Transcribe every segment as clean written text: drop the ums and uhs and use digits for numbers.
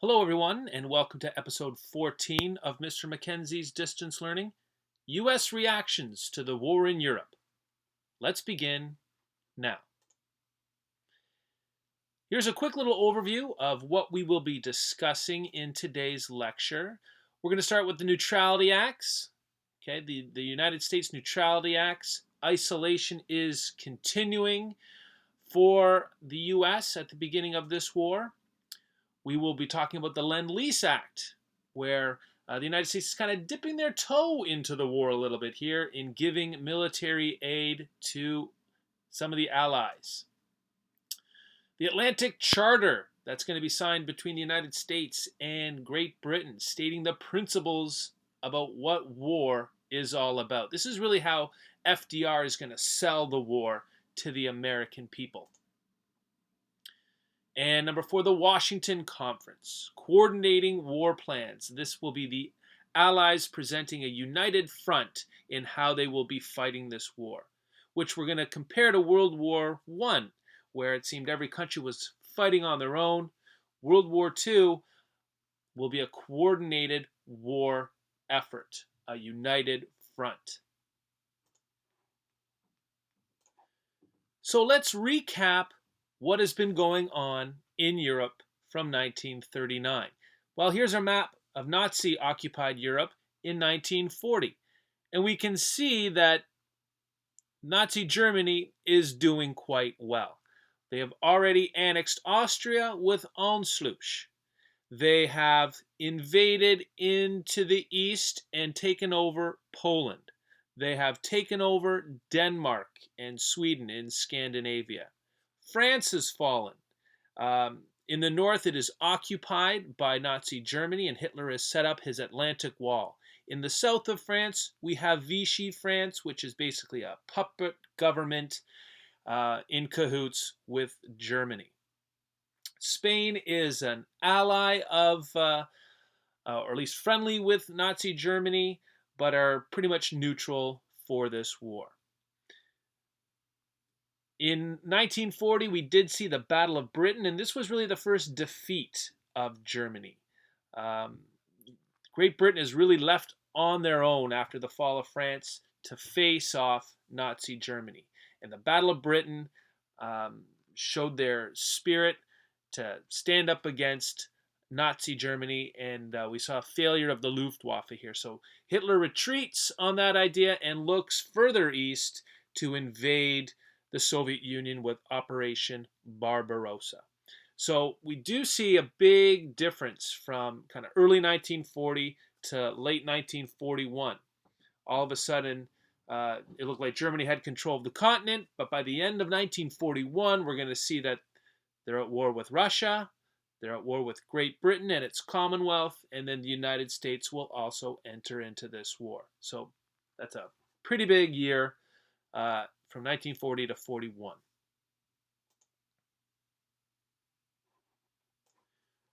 Hello, everyone, and welcome to episode 14 of Mr. Mackenzie's Distance Learning U.S. Reactions to the War in Europe. Let's begin now. Here's a quick little overview of what we will be discussing in today's lecture. We're going to start with the Neutrality Acts. Okay, the United States Neutrality Acts. Isolation is continuing for the U.S. at the beginning of this war. We will be talking about the Lend-Lease Act, where the United States is kind of dipping their toe into the war a little bit here in giving military aid to some of the allies. The Atlantic Charter, that's going to be signed between the United States and Great Britain, stating the principles about what war is all about. This is really how FDR is going to sell the war to the American people. And number 4, the Washington Conference, coordinating war plans. This will be the Allies presenting a united front in how they will be fighting this war, which we're going to compare to World War I, where it seemed every country was fighting on their own. World War II will be a coordinated war effort, a united front. So let's recap what has been going on in Europe from 1939. Well, here's our map of Nazi-occupied Europe in 1940. And we can see that Nazi Germany is doing quite well. They have already annexed Austria with Anschluss. They have invaded into the east and taken over Poland. They have taken over Denmark and Sweden in Scandinavia. France has fallen. In the north, it is occupied by Nazi Germany, and Hitler has set up his Atlantic Wall. In the south of France, we have Vichy France, which is basically a puppet government in cahoots with Germany. Spain is an ally of, or at least friendly with Nazi Germany, but are pretty much neutral for this war. In 1940, we did see the Battle of Britain, and this was really the first defeat of Germany. Great Britain is really left on their own after the fall of France to face off Nazi Germany. And the Battle of Britain showed their spirit to stand up against Nazi Germany, and we saw a failure of the Luftwaffe here. So Hitler retreats on that idea and looks further east to invade the Soviet Union with Operation Barbarossa. So we do see a big difference from kind of early 1940 to late 1941. All of a sudden, it looked like Germany had control of the continent, but by the end of 1941, we're going to see that they're at war with Russia, they're at war with Great Britain and its Commonwealth, and then the United States will also enter into this war. So that's a pretty big year from 1940 to 41.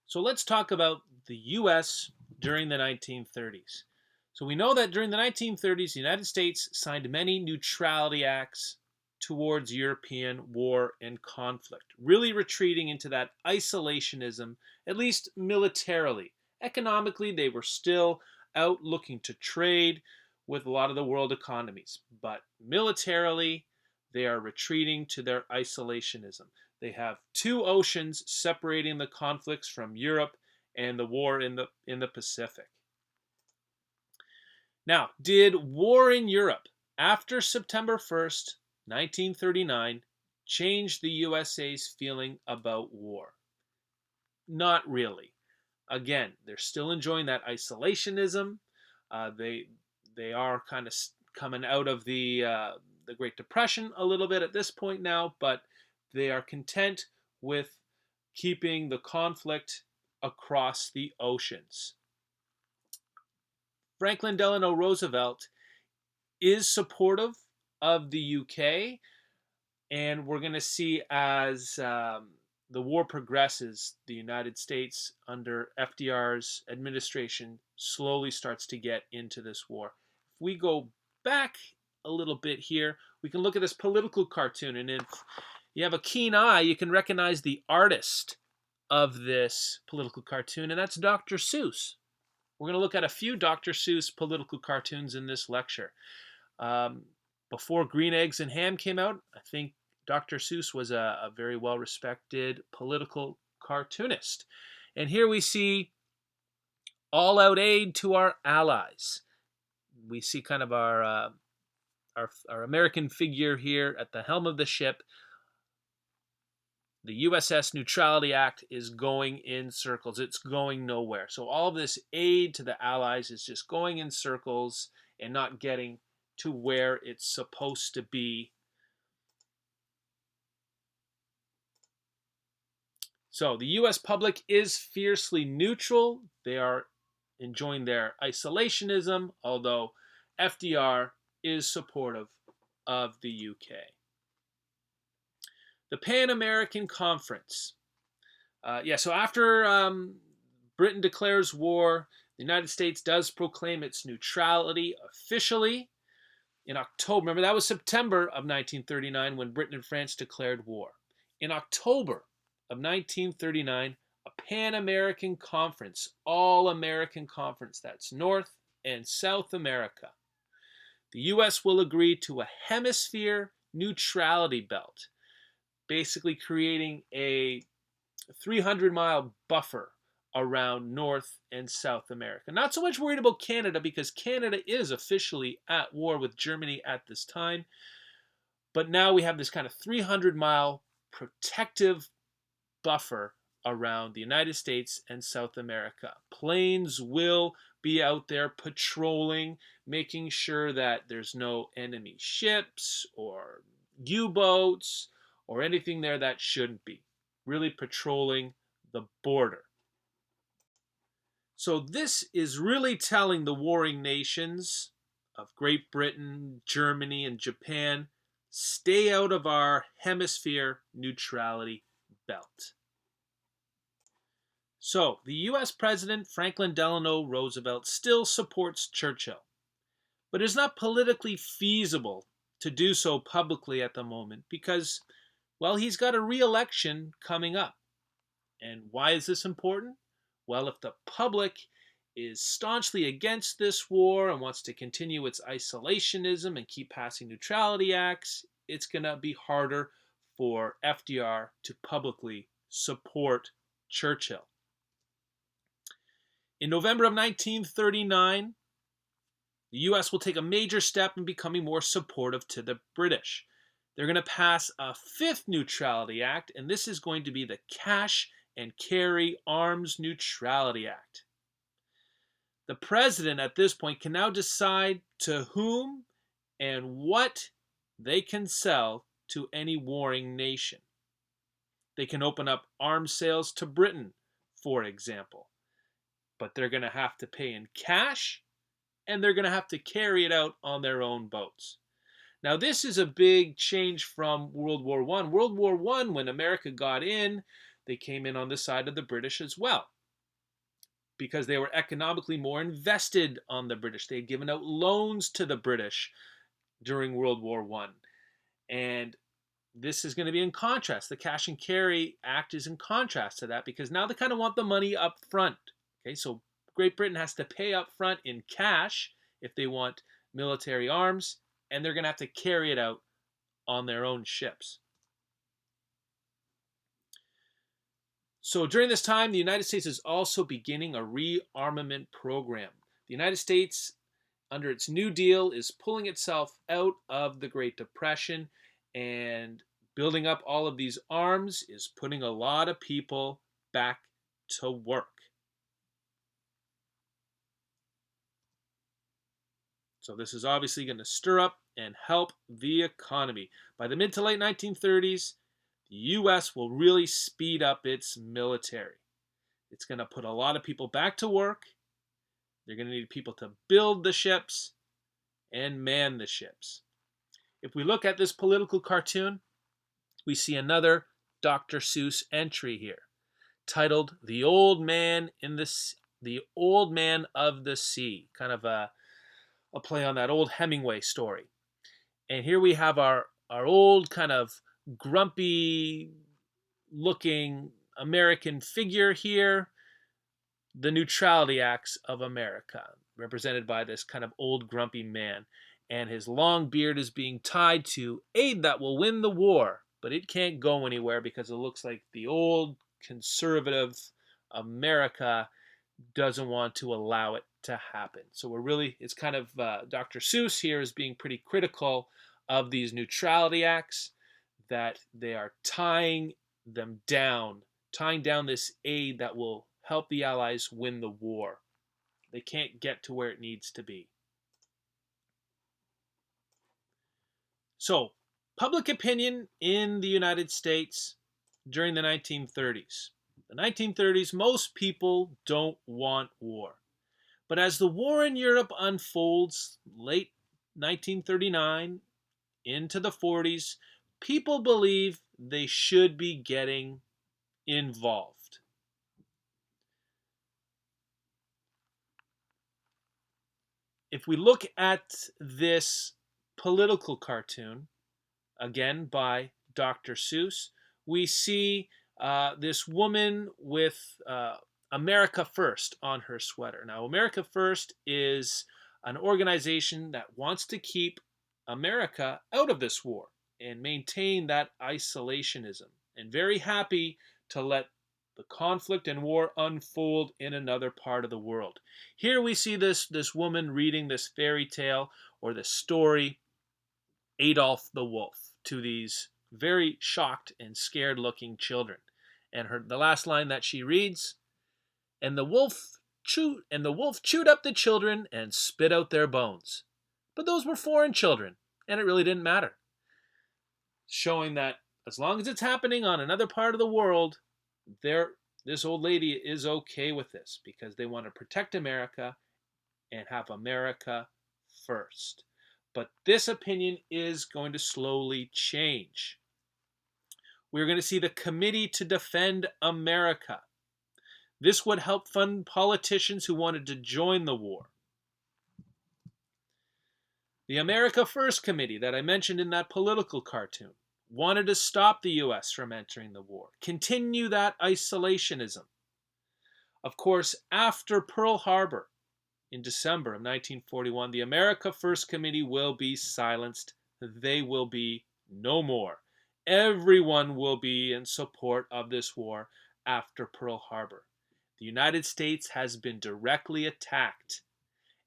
So let's talk about the U.S. during the 1930s. So we know that during the 1930s, the United States signed many neutrality acts towards European war and conflict, really retreating into that isolationism, at least militarily. Economically, they were still out looking to trade with a lot of the world economies, but militarily, they are retreating to their isolationism. They have two oceans separating the conflicts from Europe and the war in the Pacific. Now, did war in Europe after September 1st, 1939, change the USA's feeling about war? Not really. Again, they're still enjoying that isolationism. They are kind of coming out of the Great Depression a little bit at this point now, but they are content with keeping the conflict across the oceans. Franklin Delano Roosevelt is supportive of the UK, and we're going to see as the war progresses, the United States under FDR's administration slowly starts to get into this war. If we go back a little bit here, we can look at this political cartoon, and if you have a keen eye, you can recognize the artist of this political cartoon, and that's Dr. Seuss. We're going to look at a few Dr. Seuss political cartoons in this lecture. Um, Before Green Eggs and Ham came out, I think Dr. Seuss was a very well-respected political cartoonist. And here we see all-out aid to our allies. We see kind of our American figure here at the helm of the ship. The USS Neutrality Act is going in circles. It's going nowhere. So all of this aid to the Allies is just going in circles and not getting to where it's supposed to be. So the US public is fiercely neutral. They are enjoying their isolationism, although FDR is supportive of the UK. The Pan American Conference. So after Britain declares war, the United States does proclaim its neutrality officially in October. Remember, that was September of 1939 when Britain and France declared war. In October of 1939, a Pan-American Conference, all-American conference, that's North and South America. The U.S. will agree to a hemisphere neutrality belt, basically creating a 300-mile buffer around North and South America. Not so much worried about Canada because Canada is officially at war with Germany at this time. But now we have this kind of 300-mile protective buffer around the United States and South America. Planes will be out there patrolling, making sure that there's no enemy ships or U-boats or anything there that shouldn't be. Really patrolling the border. So this is really telling the warring nations of Great Britain, Germany, and Japan, stay out of our hemisphere neutrality belt. So the US President Franklin Delano Roosevelt still supports Churchill, but it's not politically feasible to do so publicly at the moment because, well, he's got a re-election coming up. And why is this important? Well, if the public is staunchly against this war and wants to continue its isolationism and keep passing neutrality acts, it's going to be harder for FDR to publicly support Churchill. In November of 1939, the U.S. will take a major step in becoming more supportive to the British. They're going to pass a fifth Neutrality Act, and this is going to be the Cash and Carry Arms Neutrality Act. The president at this point can now decide to whom and what they can sell to any warring nation. They can open up arms sales to Britain, for example, but they're going to have to pay in cash and they're going to have to carry it out on their own boats. Now, this is a big change from World War I. World War I, when America got in, they came in on the side of the British as well because they were economically more invested on the British. They had given out loans to the British during World War I. And this is going to be in contrast. The Cash and Carry Act is in contrast to that because now they kind of want the money up front. Okay, so Great Britain has to pay up front in cash if they want military arms, and they're going to have to carry it out on their own ships. So during this time, the United States is also beginning a rearmament program. The United States, under its New Deal, is pulling itself out of the Great Depression, and building up all of these arms is putting a lot of people back to work. So this is obviously going to stir up and help the economy. By the mid to late 1930s, the U.S. will really speed up its military. It's going to put a lot of people back to work. They're going to need people to build the ships and man the ships. If we look at this political cartoon, we see another Dr. Seuss entry here, titled "The Old Man of the Sea," kind of a play on that old Hemingway story. And here we have our old kind of grumpy looking American figure here, the Neutrality Acts of America, represented by this kind of old grumpy man. And his long beard is being tied to aid that will win the war, but it can't go anywhere because it looks like the old conservative America doesn't want to allow it to happen. So it's kind of Dr. Seuss here is being pretty critical of these Neutrality Acts, that they are tying down this aid that will help the Allies win the war. They can't get to where it needs to be. So, public opinion in the United States during the 1930s. The 1930s, most people don't want war. But as the war in Europe unfolds, late 1939 into the 40s, people believe they should be getting involved. If we look at this political cartoon, again by Dr. Seuss, we see this woman with America First on her sweater. Now, America First is an organization that wants to keep America out of this war and maintain that isolationism, and very happy to let the conflict and war unfold in another part of the world. Here we see this woman reading this fairy tale or this story, Adolf the Wolf, to these very shocked and scared looking children. And the last line that she reads, and the wolf chewed up the children and spit out their bones. But those were foreign children, and it really didn't matter. Showing that as long as it's happening on another part of the world, this old lady is okay with this because they want to protect America and have America first. But this opinion is going to slowly change. We're going to see the Committee to Defend America. This would help fund politicians who wanted to join the war. The America First Committee that I mentioned in that political cartoon wanted to stop the U.S. from entering the war, continue that isolationism. Of course, after Pearl Harbor in December of 1941, the America First Committee will be silenced. They will be no more. Everyone will be in support of this war after Pearl Harbor. The United States has been directly attacked,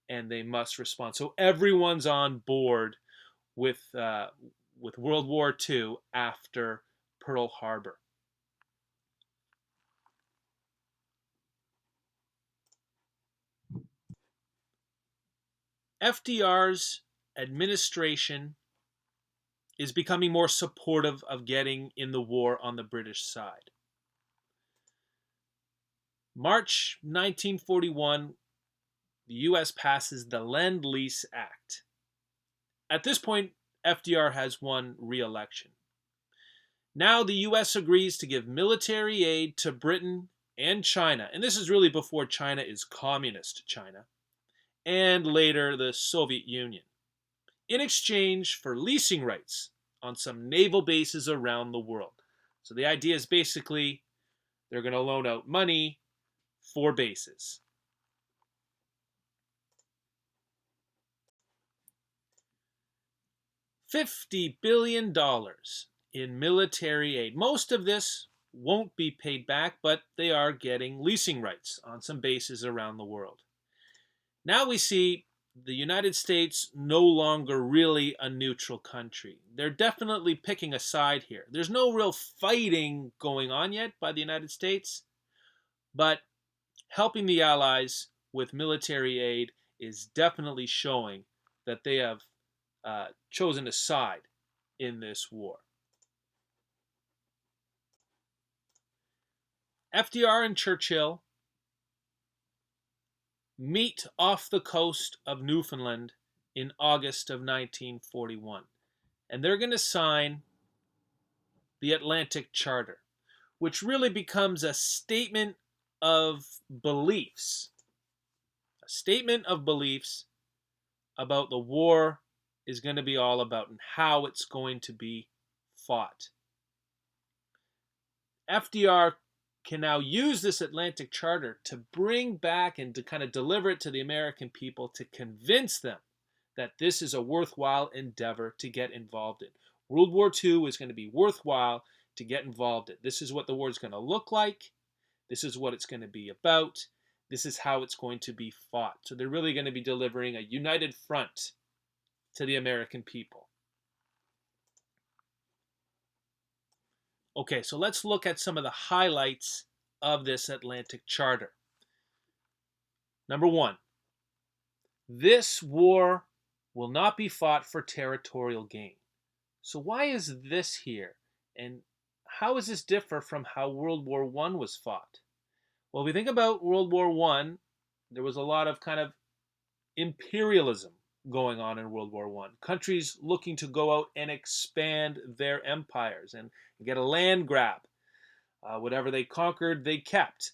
and they must respond. So everyone's on board with World War II after Pearl Harbor. FDR's administration is becoming more supportive of getting in the war on the British side. March 1941, the U.S. passes the Lend-Lease Act. At this point, FDR has won re-election. Now the U.S. agrees to give military aid to Britain and China, and this is really before China is communist China, and later the Soviet Union, in exchange for leasing rights on some naval bases around the world. So the idea is basically they're going to loan out money for bases. $50 billion in military aid. Most of this won't be paid back, but they are getting leasing rights on some bases around the world. Now we see the United States no longer really a neutral country. They're definitely picking a side here. There's no real fighting going on yet by the United States, but helping the Allies with military aid is definitely showing that they have chosen a side in this war. FDR and Churchill meet off the coast of Newfoundland in August of 1941, and they're going to sign the Atlantic Charter, which really becomes a statement of beliefs. A statement of beliefs about the war is going to be all about and how it's going to be fought. FDR can now use this Atlantic Charter to bring back and to kind of deliver it to the American people to convince them that this is a worthwhile endeavor to get involved in. World War II is going to be worthwhile to get involved in. This is what the war is going to look like. This is what it's going to be about. This is how it's going to be fought. So they're really going to be delivering a united front to the American people. Okay, so let's look at some of the highlights of this Atlantic Charter. Number one, this war will not be fought for territorial gain. So why is this here? And how does this differ from how World War I was fought? Well, we think about World War I, there was a lot of kind of imperialism going on in World War I. Countries looking to go out and expand their empires and get a land grab. Whatever they conquered, they kept.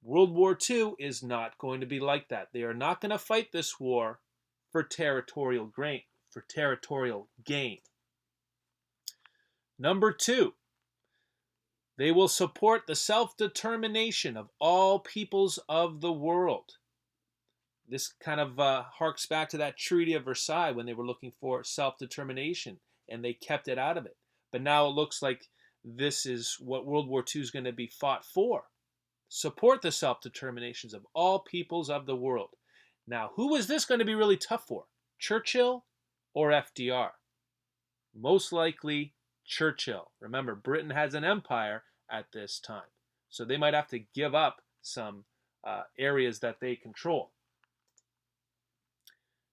World War II is not going to be like that. They are not going to fight this war for territorial gain. Number two, they will support the self-determination of all peoples of the world. This kind of harks back to that Treaty of Versailles when they were looking for self-determination and they kept it out of it. But now it looks like this is what World War II is going to be fought for. Support the self-determinations of all peoples of the world. Now, who is this going to be really tough for? Churchill or FDR? Most likely Churchill. Remember, Britain has an empire at this time. So they might have to give up some areas that they control.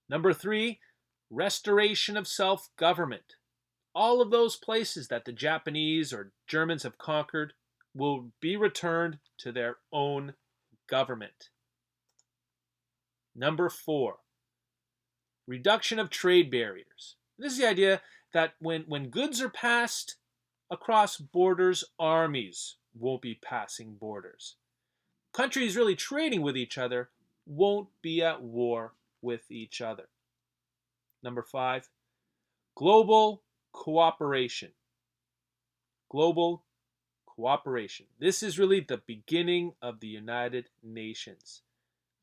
Number three, restoration of self-government. All of those places that the Japanese or Germans have conquered will be returned to their own government. Number four, reduction of trade barriers. This is the idea that when goods are passed across borders, armies won't be passing borders. Countries really trading with each other won't be at war with each other. Number five, global cooperation. Global cooperation. This is really the beginning of the United Nations.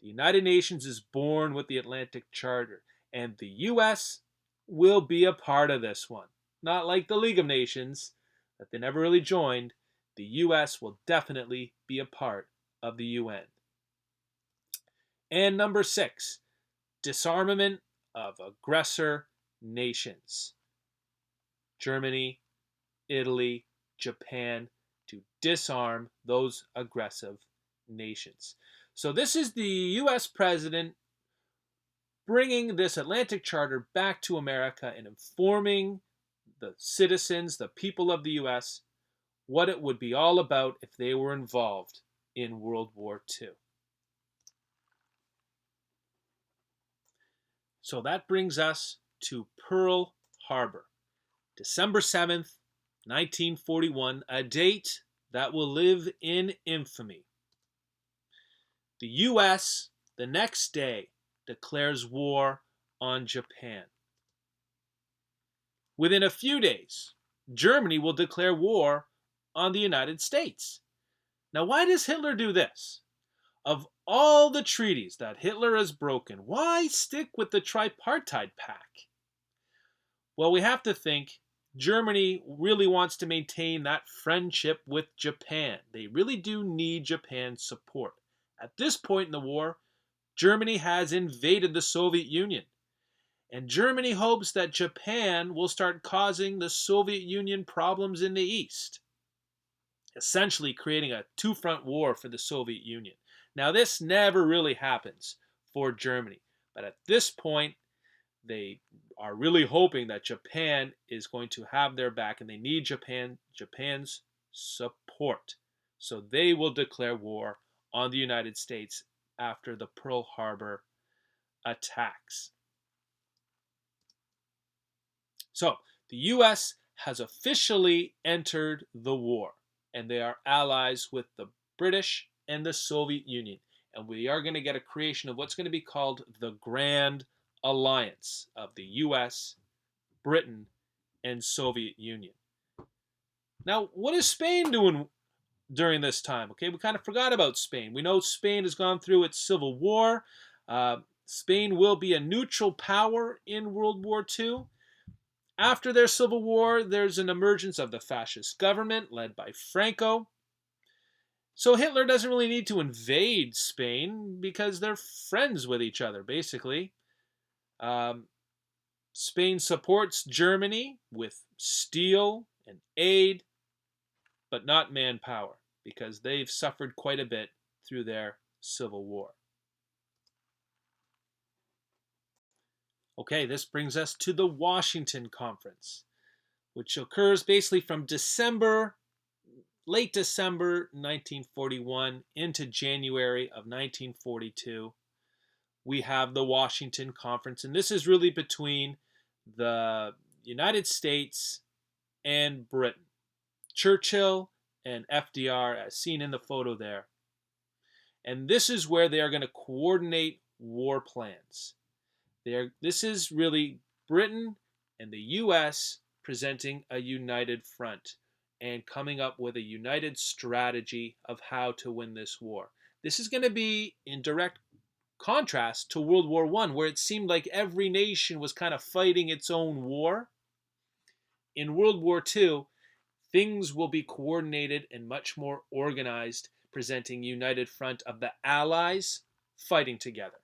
The United Nations is born with the Atlantic Charter, and the U.S. will be a part of this one. Not like the League of Nations, that they never really joined. The U.S. will definitely be a part of the UN. And number six, disarmament of aggressor nations. Germany, Italy, Japan, to disarm those aggressive nations. So this is the U.S. president bringing this Atlantic Charter back to America and informing the citizens, the people of the U.S., what it would be all about if they were involved in World War II. So that brings us to Pearl Harbor, December 7th, 1941, a date that will live in infamy. The U.S., the next day, declares war on Japan. Within a few days, Germany will declare war on the United States. Now, why does Hitler do this? Of all the treaties that Hitler has broken, why stick with the tripartite pact? Well, we have to think Germany really wants to maintain that friendship with Japan. They really do need Japan's support. At this point in the war, Germany has invaded the Soviet Union. And Germany hopes that Japan will start causing the Soviet Union problems in the East, essentially creating a two-front war for the Soviet Union. Now, this never really happens for Germany, but at this point, they are really hoping that Japan is going to have their back, and they need Japan's support. So they will declare war on the United States after the Pearl Harbor attacks. So the U.S. has officially entered the war, and they are allies with the British and the Soviet Union. And we are going to get a creation of what's going to be called the Grand Alliance of the U.S., Britain, and Soviet Union. Now, what is Spain doing during this time. Okay, we kind of forgot about Spain. We know Spain has gone through its civil war. Spain will be a neutral power in World War II. After their civil war, there's an emergence of the fascist government led by Franco. So Hitler doesn't really need to invade Spain because they're friends with each other, basically. Um, Spain supports Germany with steel and aid, but not manpower because they've suffered quite a bit through their civil war. Okay, this brings us to the Washington Conference, which occurs basically from late December 1941 into January of 1942. We have the Washington Conference, and this is really between the United States and Britain. Churchill and FDR, as seen in the photo there. And this is where they are going to coordinate war plans. This is really Britain and the US presenting a united front and coming up with a united strategy of how to win this war. This is going to be in direct contrast to World War I, where it seemed like every nation was kind of fighting its own war. In World War II, things will be coordinated and much more organized, presenting united front of the Allies fighting together.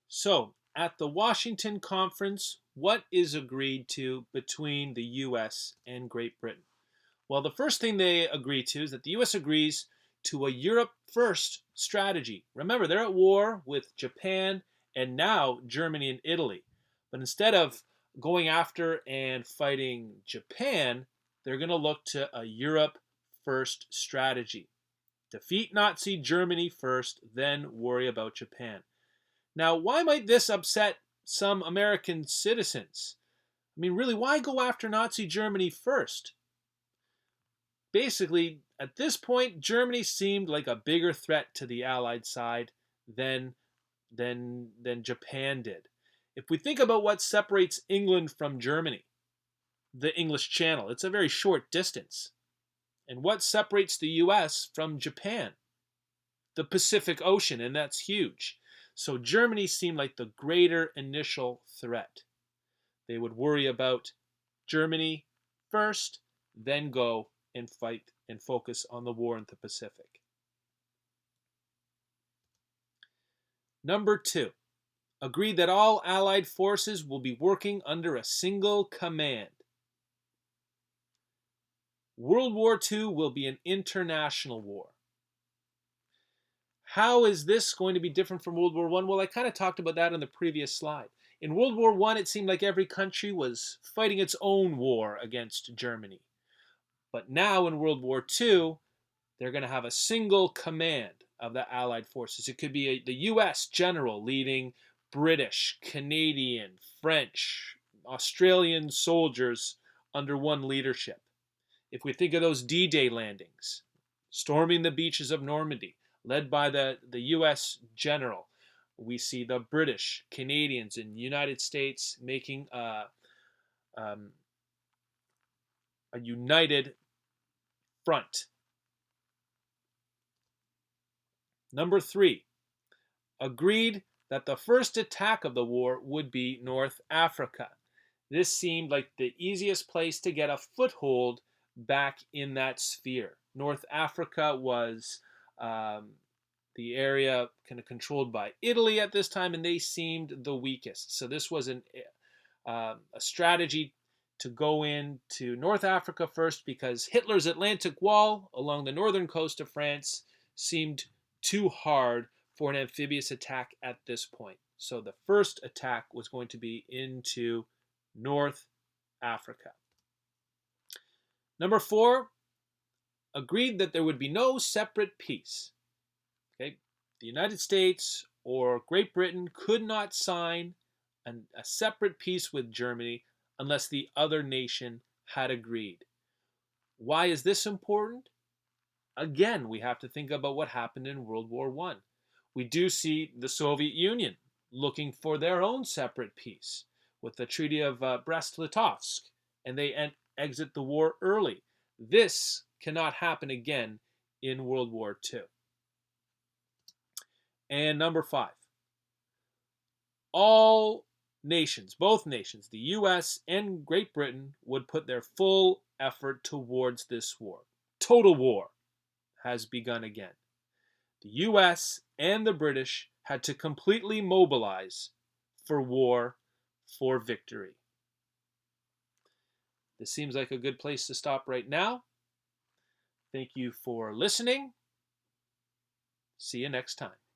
So, at the Washington Conference, what is agreed to between the US and Great Britain? Well, the first thing they agree to is that the US agrees to a Europe first strategy. Remember, they're at war with Japan and now Germany and Italy. But instead of going after and fighting Japan, they're going to look to a Europe first strategy. Defeat Nazi Germany first, then worry about Japan. Now, why might this upset some American citizens? I mean, really, why go after Nazi Germany first? Basically, at this point, Germany seemed like a bigger threat to the Allied side than Japan did. If we think about what separates England from Germany, the English Channel, it's a very short distance. And what separates the US from Japan? The Pacific Ocean, and that's huge. So Germany seemed like the greater initial threat. They would worry about Germany first, then go and fight and focus on the war in the Pacific. Number 2, agreed that all Allied forces will be working under a single command. World War II will be an international war. How is this going to be different from World War I? Well, I kind of talked about that in the previous slide. In World War I, it seemed like every country was fighting its own war against Germany. But now in World War II, they're going to have a single command of the Allied forces. It could be the US general leading British, Canadian, French, Australian soldiers under one leadership. If we think of those D-Day landings, storming the beaches of Normandy, led by the US general, we see the British, Canadians, and United States making a united front. Number 3, agreed that the first attack of the war would be North Africa. This seemed like the easiest place to get a foothold back in that sphere. North Africa was the area kind of controlled by Italy at this time, and they seemed the weakest. So this was a strategy to go into North Africa first because Hitler's Atlantic Wall along the northern coast of France seemed too hard for an amphibious attack at this point. So the first attack was going to be into North Africa. Number 4, agreed that there would be no separate peace. Okay? The United States or Great Britain could not sign a separate peace with Germany unless the other nation had agreed. Why is this important? Again, we have to think about what happened in World War I. We do see the Soviet Union looking for their own separate peace with the Treaty of Brest-Litovsk, and they exit the war early. This cannot happen again in World War II. And number 5, all nations, both nations, the US and Great Britain, would put their full effort towards this war. Total war has begun again. The US and the British had to completely mobilize for war, for victory. This seems like a good place to stop right now. Thank you for listening. See you next time.